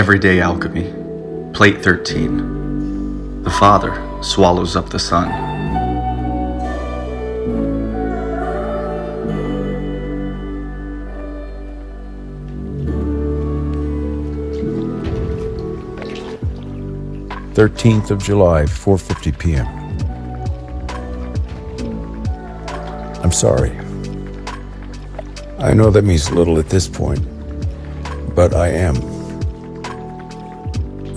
Everyday Alchemy, Plate 13. The Father swallows up the Son. July 4:50 p.m. I'm sorry. I know that means little at this point, but I am.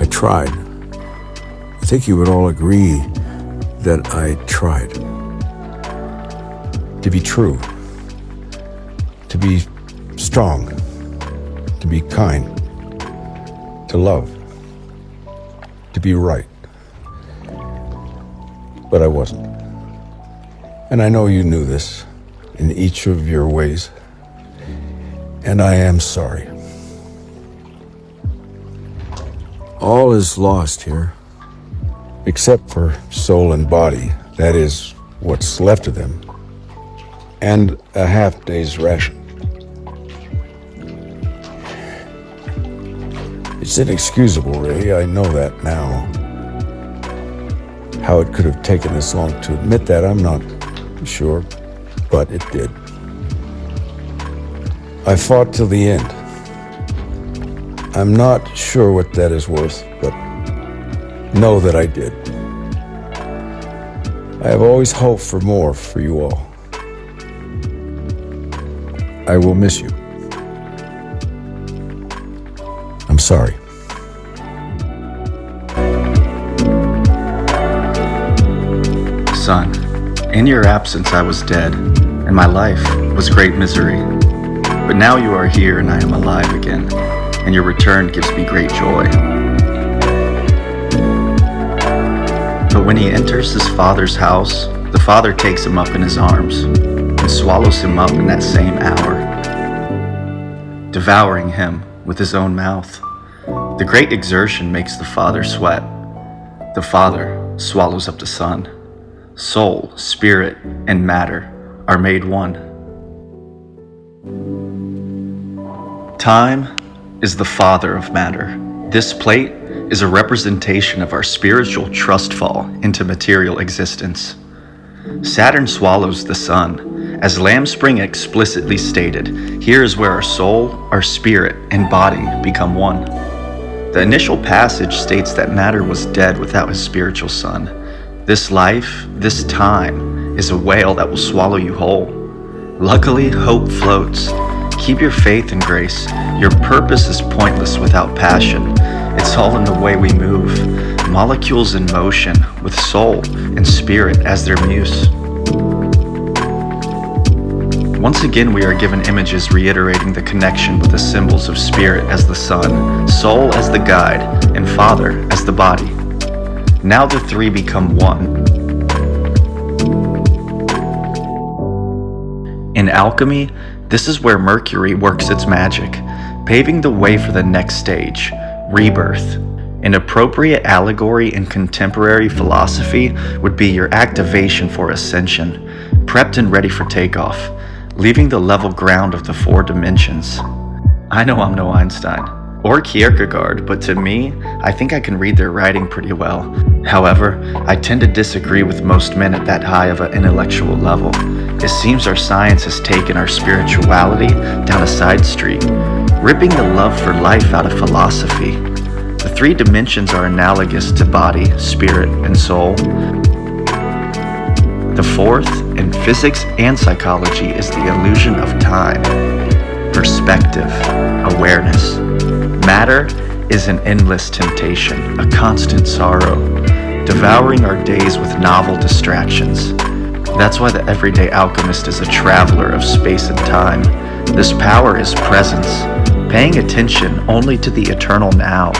I tried. I think you would all agree that I tried. To be true. To be strong. To be kind. To love. To be right. But I wasn't. And I know you knew this in each of your ways. And I am sorry. All is lost here, except for soul and body. That is what's left of them. And a half-day's ration. It's inexcusable, really. I know that now. How it could have taken this long to admit that, I'm not sure, but it did. I fought till the end. I'm not sure what that is worth, but know that I did. I have always hoped for more for you all. I will miss you. I'm sorry. Son, in your absence I was dead, and my life was great misery. But now you are here and I am alive again, and your return gives me great joy. But when he enters his father's house, the father takes him up in his arms and swallows him up in that same hour, devouring him with his own mouth. The great exertion makes the father sweat. The father swallows up the son. Soul, spirit, and matter are made one. Time is the father of matter. This plate is a representation of our spiritual trust fall into material existence. Saturn swallows the sun. As Lambspring explicitly stated, here is where our soul, our spirit, and body become one. The initial passage states that matter was dead without his spiritual son. This life, this time, is a whale that will swallow you whole. Luckily, hope floats. Keep your faith and grace. Your purpose is pointless without passion. It's all in the way we move. Molecules in motion, with soul and spirit as their muse. Once again, we are given images reiterating the connection with the symbols of spirit as the sun, soul as the guide, and father as the body. Now the three become one. In alchemy, this is where Mercury works its magic, paving the way for the next stage, rebirth. An appropriate allegory in contemporary philosophy would be your activation for ascension, prepped and ready for takeoff, leaving the level ground of the four dimensions. I know I'm no Einstein or Kierkegaard, but to me, I think I can read their writing pretty well. However, I tend to disagree with most men at that high of an intellectual level. It seems our science has taken our spirituality down a side street, ripping the love for life out of philosophy. The three dimensions are analogous to body, spirit, and soul. The fourth, in physics and psychology, is the illusion of time, perspective, awareness. Matter is an endless temptation, a constant sorrow, devouring our days with novel distractions. That's why the everyday alchemist is a traveler of space and time. This power is presence, paying attention only to the eternal now.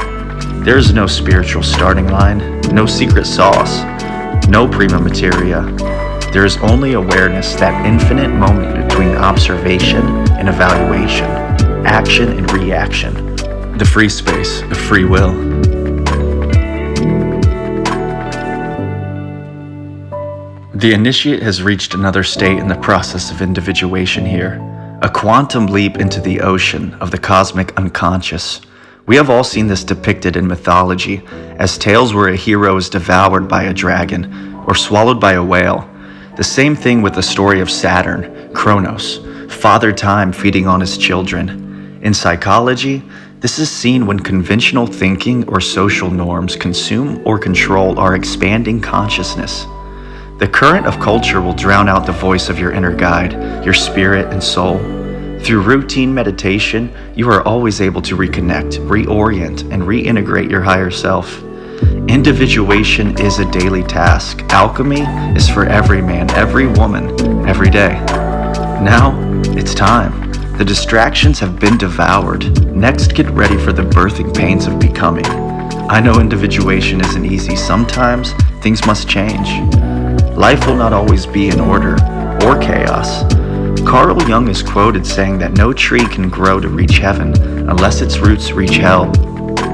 There is no spiritual starting line, no secret sauce, no prima materia. There is only awareness, that infinite moment between observation and evaluation, action and reaction. The free space of free will. The initiate has reached another state in the process of individuation here, a quantum leap into the ocean of the cosmic unconscious, We have all seen this depicted in mythology as tales where a hero is devoured by a dragon or swallowed by a whale. The same thing with the story of Saturn, Kronos, Father Time feeding on his children. In psychology, this is seen when conventional thinking or social norms consume or control our expanding consciousness. The current of culture will drown out the voice of your inner guide, your spirit and soul. Through routine meditation, you are always able to reconnect, reorient, and reintegrate your higher self. Individuation is a daily task. Alchemy is for every man, every woman, every day. Now, it's time. The distractions have been devoured. Next, get ready for the birthing pains of becoming. I know individuation isn't easy. Sometimes things must change. Life will not always be in order or chaos. Carl Jung is quoted saying that no tree can grow to reach heaven unless its roots reach hell.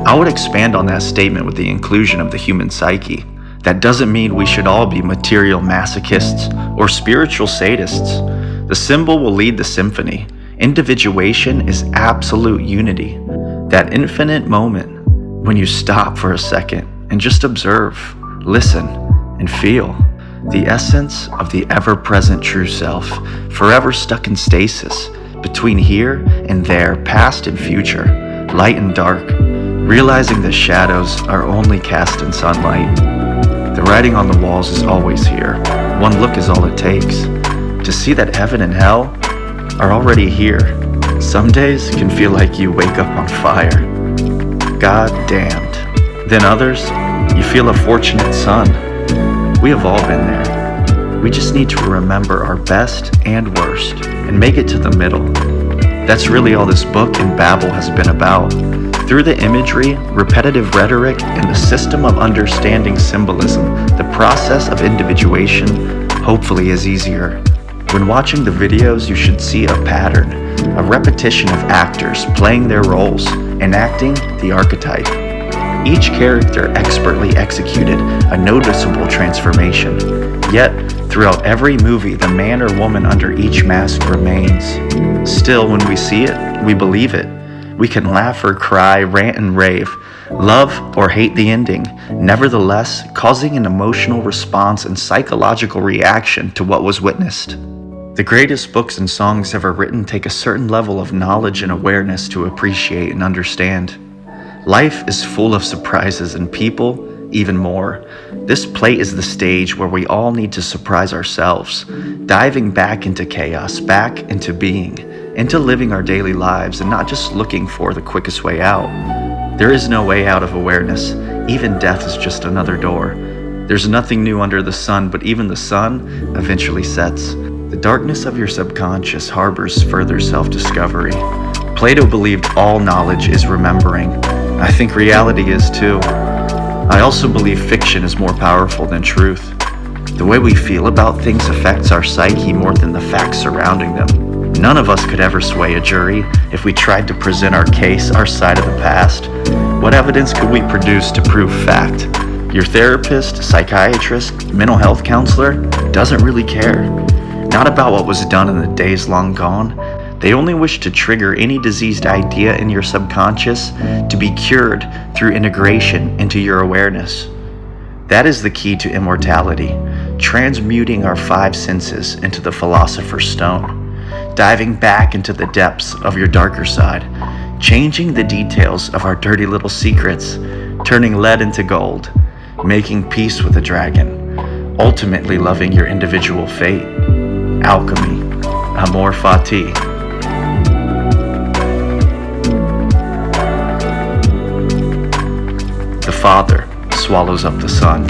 I would expand on that statement with the inclusion of the human psyche. That doesn't mean we should all be material masochists or spiritual sadists. The symbol will lead the symphony. Individuation is absolute unity. That infinite moment when you stop for a second and just observe, listen, and feel. The essence of the ever-present true self, forever stuck in stasis, between here and there, past and future, light and dark, realizing the shadows are only cast in sunlight. The writing on the walls is always here. One look is all it takes. To see that heaven and hell are already here. Some days can feel like you wake up on fire. God damned. Then others, you feel a fortunate son. We have all been there. We just need to remember our best and worst and make it to the middle. That's really all this book and babble has been about. Through the imagery, repetitive rhetoric, and the system of understanding symbolism, the process of individuation hopefully is easier. When watching the videos, you should see a pattern, a repetition of actors playing their roles, enacting the archetype. Each character expertly executed a noticeable transformation. Yet, throughout every movie, the man or woman under each mask remains. Still, when we see it, we believe it. We can laugh or cry, rant and rave, love or hate the ending, nevertheless causing an emotional response and psychological reaction to what was witnessed. The greatest books and songs ever written take a certain level of knowledge and awareness to appreciate and understand. Life is full of surprises and people even more. This play is the stage where we all need to surprise ourselves, diving back into chaos, back into being, into living our daily lives and not just looking for the quickest way out. There is no way out of awareness. Even death is just another door. There's nothing new under the sun, but even the sun eventually sets. The darkness of your subconscious harbors further self-discovery. Plato believed all knowledge is remembering. I think reality is too. I also believe fiction is more powerful than truth. The way we feel about things affects our psyche more than the facts surrounding them. None of us could ever sway a jury if we tried to present our case, our side of the past. What evidence could we produce to prove fact? Your therapist, psychiatrist, mental health counselor doesn't really care. Not about what was done in the days long gone. They only wish to trigger any diseased idea in your subconscious to be cured through integration into your awareness. That is the key to immortality, transmuting our five senses into the philosopher's stone, diving back into the depths of your darker side, changing the details of our dirty little secrets, turning lead into gold, making peace with the dragon, ultimately loving your individual fate. Alchemy, amor fati. The Father swallows up the Son.